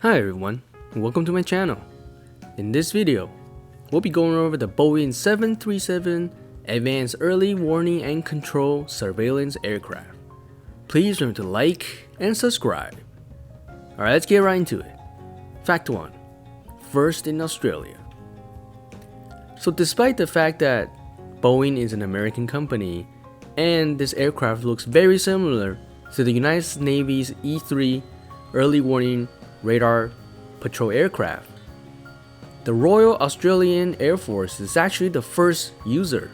Hi everyone, and welcome to my channel. In this video, we'll be going over the Boeing 737 Advanced Early Warning and Control Surveillance Aircraft. Please remember to like and subscribe. Alright, let's get right into it. Fact 1. First in Australia. So despite the fact that Boeing is an American company and this aircraft looks very similar to the United Navy's E-3 Early Warning Radar Patrol Aircraft, the Royal Australian Air Force is actually the first user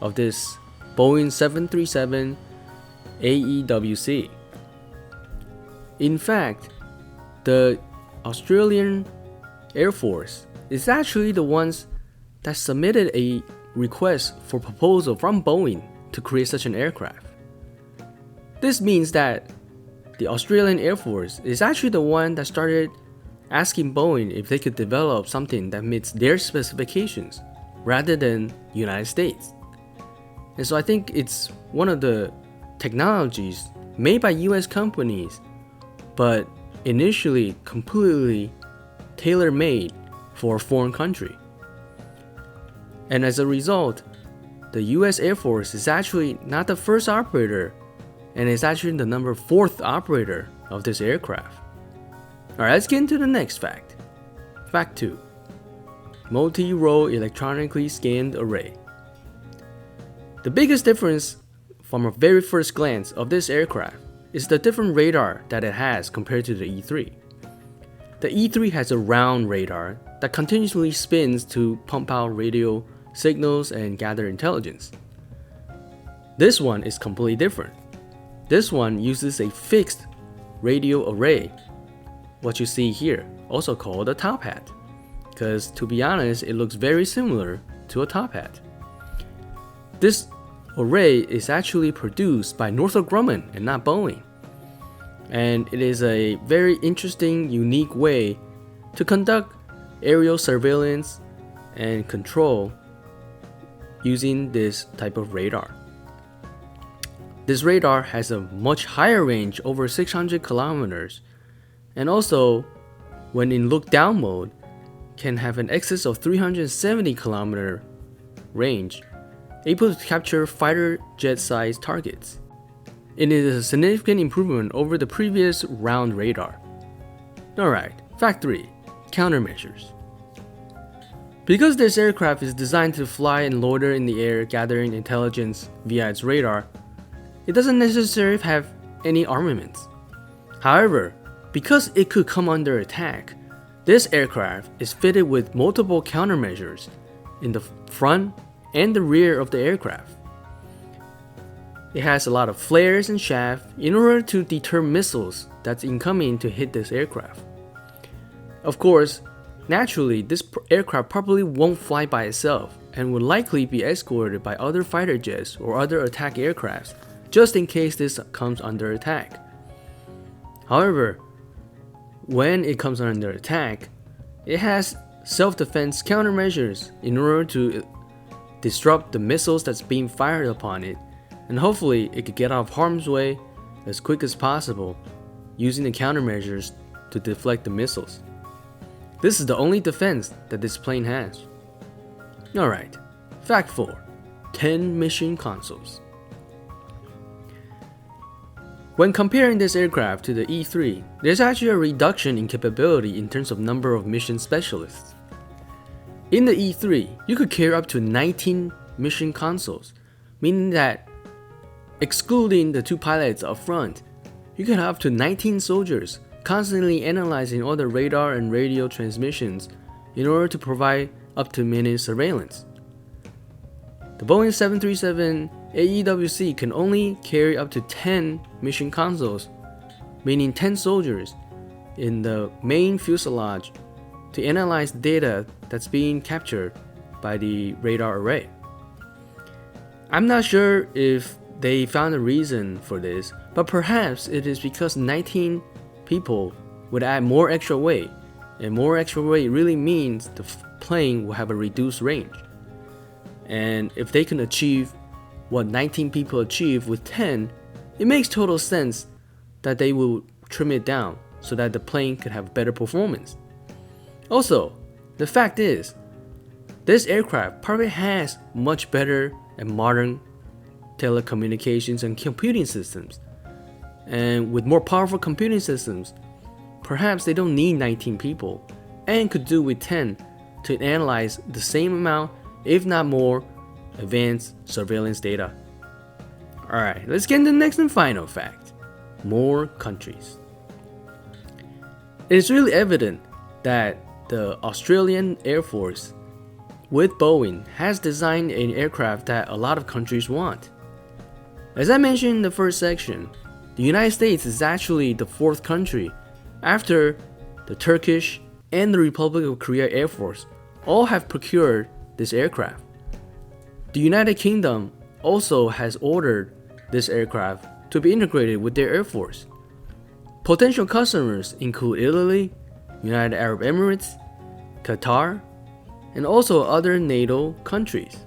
of this Boeing 737 AEW&C. In fact, the Australian Air Force is actually the ones that submitted a request for proposal from Boeing to create such an aircraft. This means that the Australian Air Force is actually the one that started asking Boeing if they could develop something that meets their specifications rather than United States. And so I think it's one of the technologies made by US companies, but initially completely tailor-made for a foreign country. And as a result, the US Air Force is actually not the first operator, and is actually the number 4th operator of this aircraft. Alright, let's get into the next fact. Fact 2. Multi-role electronically scanned array. The biggest difference from a very first glance of this aircraft is the different radar that it has compared to the E-3. The E-3 has a round radar that continuously spins to pump out radio signals and gather intelligence. This one is completely different. This one uses a fixed radio array, what you see here, also called a top hat, because to be honest, it looks very similar to a top hat. This array is actually produced by Northrop Grumman and not Boeing, and it is a very interesting, unique way to conduct aerial surveillance and control using this type of radar. This radar has a much higher range, over 600 kilometers, and also, when in look-down mode, can have an excess of 370 kilometer range, able to capture fighter jet-sized targets. It is a significant improvement over the previous round radar. Alright, fact 3. Countermeasures. Because this aircraft is designed to fly and loiter in the air gathering intelligence via its radar, it doesn't necessarily have any armaments. However, because it could come under attack, this aircraft is fitted with multiple countermeasures in the front and the rear of the aircraft. It has a lot of flares and shafts in order to deter missiles that's incoming to hit this aircraft. Of course, naturally, this aircraft probably won't fly by itself and will likely be escorted by other fighter jets or other attack aircrafts, just in case this comes under attack. However, when it comes under attack, it has self-defense countermeasures in order to disrupt the missiles that's being fired upon it, and hopefully it could get out of harm's way as quick as possible using the countermeasures to deflect the missiles. This is the only defense that this plane has. Alright, fact 4. 10 mission consoles. When comparing this aircraft to the E-3, there's actually a reduction in capability in terms of number of mission specialists. In the E-3, you could carry up to 19 mission consoles, meaning that excluding the 2 pilots up front, you could have up to 19 soldiers constantly analyzing all the radar and radio transmissions in order to provide up-to-minute surveillance. The Boeing 737 AEW&C can only carry up to 10 mission consoles, meaning 10 soldiers in the main fuselage to analyze data that's being captured by the radar array. I'm not sure if they found a reason for this, but perhaps it is because 19 people would add more extra weight, and more extra weight really means the plane will have a reduced range. And if they can achieve what 19 people achieve with 10, it makes total sense that they will trim it down so that the plane could have better performance. Also, the fact is, this aircraft probably has much better and modern telecommunications and computing systems. And with more powerful computing systems, perhaps they don't need 19 people and could do with 10 to analyze the same amount, if not more, advanced surveillance data. Alright, let's get into the next and final fact. More countries. It is really evident that the Australian Air Force with Boeing has designed an aircraft that a lot of countries want. As I mentioned in the first section, the United States is actually the fourth country after the Turkish and the Republic of Korea Air Force all have procured this aircraft. The United Kingdom also has ordered this aircraft to be integrated with their Air Force. Potential customers include Italy, United Arab Emirates, Qatar, and also other NATO countries.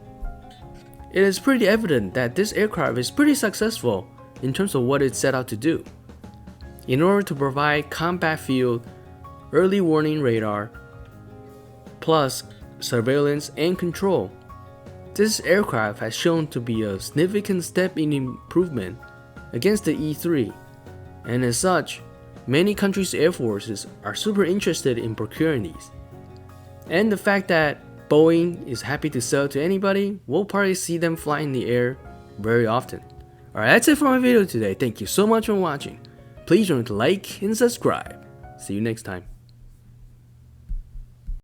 It is pretty evident that this aircraft is pretty successful in terms of what it set out to do. In order to provide combat field early warning radar, plus surveillance and control, this aircraft has shown to be a significant step in improvement against the E-3, and as such, many countries' air forces are super interested in procuring these. And the fact that Boeing is happy to sell to anybody, we'll probably see them fly in the air very often. Alright, that's it for my video today. Thank you so much for watching. Please remember to like and subscribe. See you next time.